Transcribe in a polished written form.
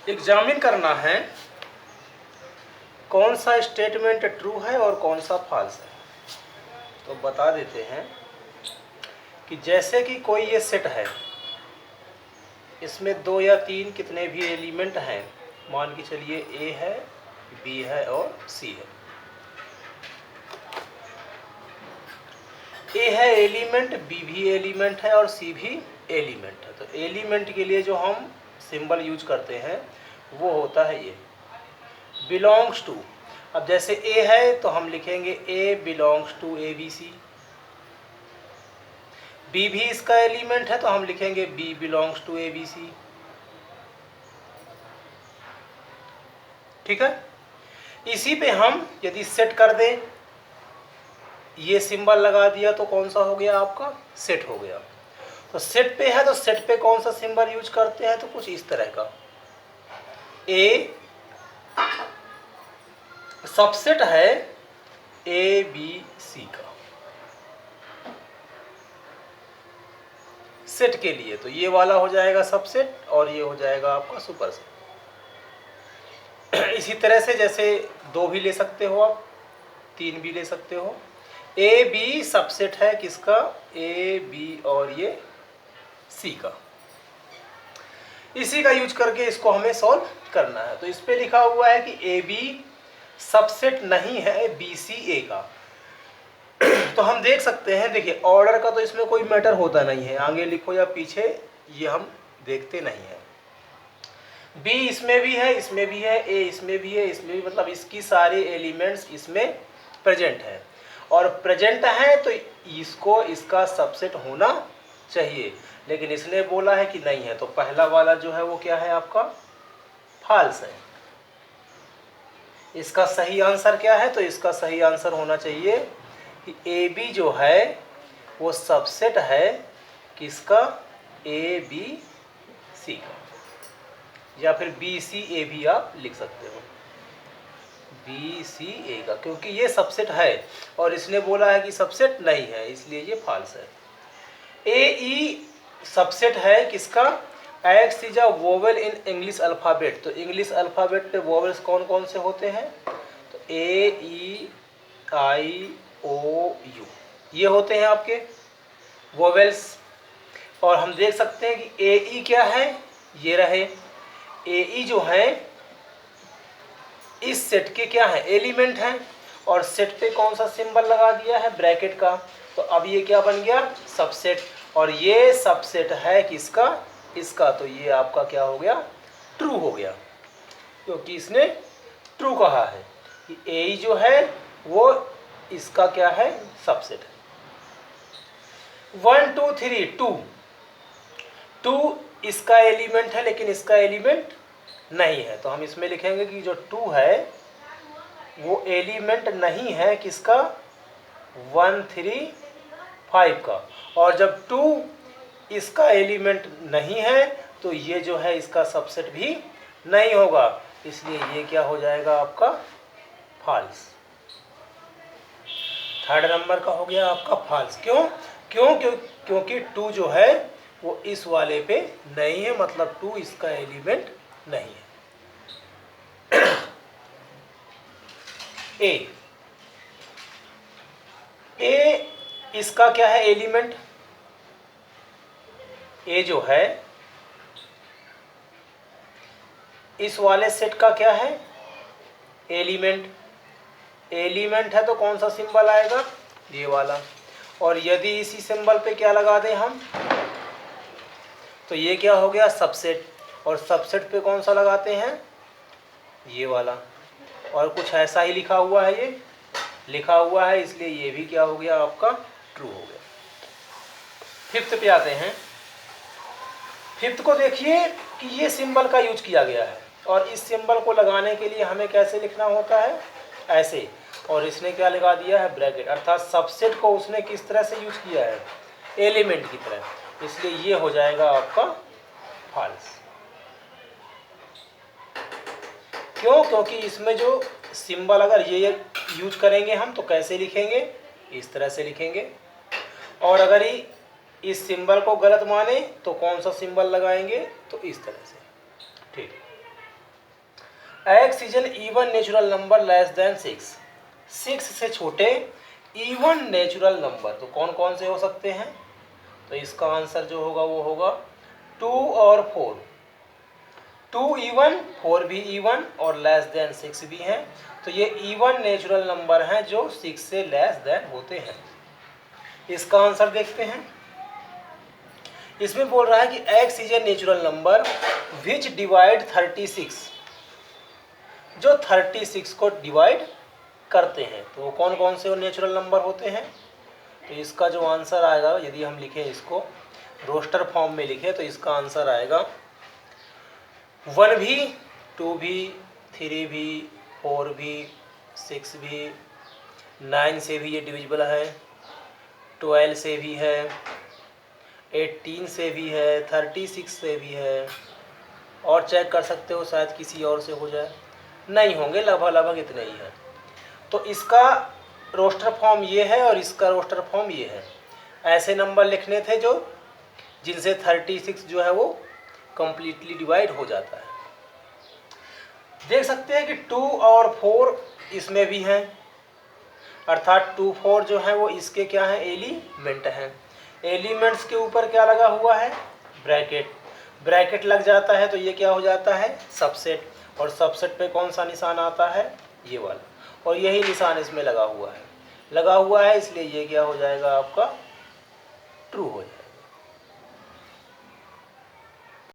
Examine करना है कौन सा स्टेटमेंट ट्रू है और कौन सा फॉल्स है। तो बता देते हैं कि जैसे कि कोई ये सेट है, इसमें 2 या 3 कितने भी एलिमेंट हैं, मान के चलिए ए है, बी है और सी है। ए है एलिमेंट, बी भी एलिमेंट है और सी भी एलिमेंट है। तो एलिमेंट के लिए जो हम सिंबल यूज करते हैं वो होता है ये बिलोंग्स टू। अब जैसे ए है तो हम लिखेंगे a belongs to a b c. B भी इसका एलिमेंट है तो हम लिखेंगे b belongs to a b c. ठीक है। इसी पे हम यदि सेट कर दें, ये सिंबल लगा दिया तो कौन सा हो गया आपका, सेट हो गया। तो सेट पे है तो सेट पे कौन सा सिंबल यूज करते हैं, तो कुछ इस तरह का। ए सबसेट है ए बी सी का सेट के लिए, तो ये वाला हो जाएगा सबसेट और ये हो जाएगा आपका सुपरसेट। इसी तरह से जैसे 2 भी ले सकते हो आप, 3 भी ले सकते हो। ए बी सबसेट है किसका, ए बी और ये सी का। इसी का यूज करके इसको हमें सॉल्व करना है। तो इस पे लिखा हुआ है कि ए बी सबसेट नहीं है बी सी ए का। तो हम देख सकते हैं, देखिए ऑर्डर का तो इसमें कोई मैटर होता नहीं है, आगे लिखो या पीछे ये हम देखते नहीं है। बी इसमें भी है, इसमें भी है, ए इसमें भी है, इसमें भी, मतलब इसकी सारे एलिमेंट्स इसमें प्रेजेंट है और प्रेजेंट है तो इसको इसका सबसेट होना चाहिए, लेकिन इसने बोला है कि नहीं है। तो पहला वाला जो है वो क्या है आपका, फॉल्स है। इसका सही आंसर क्या है, तो इसका सही आंसर होना चाहिए कि ए बी जो है वो सबसेट है किसका, ए बी सी का, या फिर बी सी ए भी आप लिख सकते हो, बी सी ए का, क्योंकि ये सबसेट है और इसने बोला है कि सबसेट नहीं है, इसलिए ये फॉल्स है। ए ई सबसेट है किसका, x is a vowel in English alphabet. तो इंग्लिश अल्फ़ाबेट पे वोवेल्स कौन कौन से होते हैं, तो ए ई आई ओ यू, ये होते हैं आपके वोवेल्स। और हम देख सकते हैं कि ए ई क्या है, ये रहे ए ई जो है इस सेट के क्या है, एलिमेंट है, और सेट पे कौन सा सिंबल लगा दिया है, ब्रैकेट का। तो अब ये क्या बन गया, सबसेट, और ये सबसेट है किसका, इसका। तो ये आपका क्या हो गया, ट्रू हो गया, क्योंकि इसने ट्रू कहा है कि ए जो है वो इसका क्या है, सबसेट है। 1 2 3 2 इसका एलिमेंट है लेकिन इसका एलिमेंट नहीं है, तो हम इसमें लिखेंगे कि जो 2 है वो एलिमेंट नहीं है किसका, 1 3 5 का। और जब 2 इसका एलिमेंट नहीं है तो ये जो है इसका सबसेट भी नहीं होगा, इसलिए ये क्या हो जाएगा आपका, फॉल्स। थर्ड नंबर का हो गया आपका फॉल्स। क्योंकि 2 जो है वो इस वाले पे नहीं है, मतलब 2 इसका एलिमेंट नहीं है। ए इसका क्या है, एलिमेंट। ए जो है इस वाले सेट का क्या है, एलिमेंट। एलिमेंट है तो कौन सा सिंबल आएगा, ये वाला। और यदि इसी सिंबल पे क्या लगा दें हम, तो ये क्या हो गया, सबसेट। और सबसेट पे कौन सा लगाते हैं, ये वाला। और कुछ ऐसा ही लिखा हुआ है, ये लिखा हुआ है, इसलिए ये भी क्या हो गया आपका, ट्रू हो गया। फिफ्थ पे आते हैं। फिफ्थ को देखिए कि ये सिंबल का यूज किया गया है और इस सिंबल को लगाने के लिए हमें कैसे लिखना होता है, ऐसे। और इसने क्या लगा दिया है, ब्रैकेट, अर्थात सबसेट को उसने किस तरह से यूज किया है, एलिमेंट की तरह, इसलिए ये हो जाएगा आपका फॉल्स। क्यों, क्योंकि इसमें जो सिंबल अगर ये यूज करेंगे हम तो कैसे लिखेंगे, इस तरह से लिखेंगे। और अगर इस सिंबल को गलत माने तो कौन सा सिंबल लगाएंगे, तो इस तरह से। ठीक, x is an even natural number less than 6। 6 से छोटे इवन नेचुरल नंबर तो कौन कौन से हो सकते हैं? तो इसका आंसर जो होगा वो होगा 2 और 4। 2 इवन, 4 भी इवन और लेस देन 6 भी हैं। तो ये इवन नेचुरल नंबर हैं जो 6 से लेस देन होते हैं। इसका आंसर देखते हैं। इसमें बोल रहा है कि x is a natural number which divide 36, जो 36 को डिवाइड करते हैं। तो वो कौन कौन से नेचुरल नंबर होते हैं? तो इसका जो आंसर आएगा, यदि हम लिखें इसको रोस्टर फॉर्म में लिखें, तो इसका आंसर आएगा 1 भी, 2 भी, 3 भी, 4 भी, 6 भी, 9 से भी ये डिविजिबल है, 12 से भी है, 18 से भी है, 36 से भी है, और चेक कर सकते हो शायद किसी और से हो जाए, नहीं होंगे, लगभग इतने ही हैं। तो इसका रोस्टर फॉर्म ये है और इसका रोस्टर फॉर्म ये है। ऐसे नंबर लिखने थे जो जिनसे 36 जो है वो कंप्लीटली डिवाइड हो जाता है। देख सकते हैं कि 2 और 4 इसमें भी हैं, अर्थात 2, 4 जो है वो इसके क्या हैं? एलिमेंट हैं। एलिमेंट्स के ऊपर क्या लगा हुआ है? ब्रैकेट। ब्रैकेट लग जाता है तो ये क्या हो जाता है? सबसेट। और सबसेट पे कौन सा निशान आता है? ये वाला। और यही निशान इसमें लगा हुआ है इसलिए ये क्या हो जाएगा? आपका ट्रू हो जाएगा।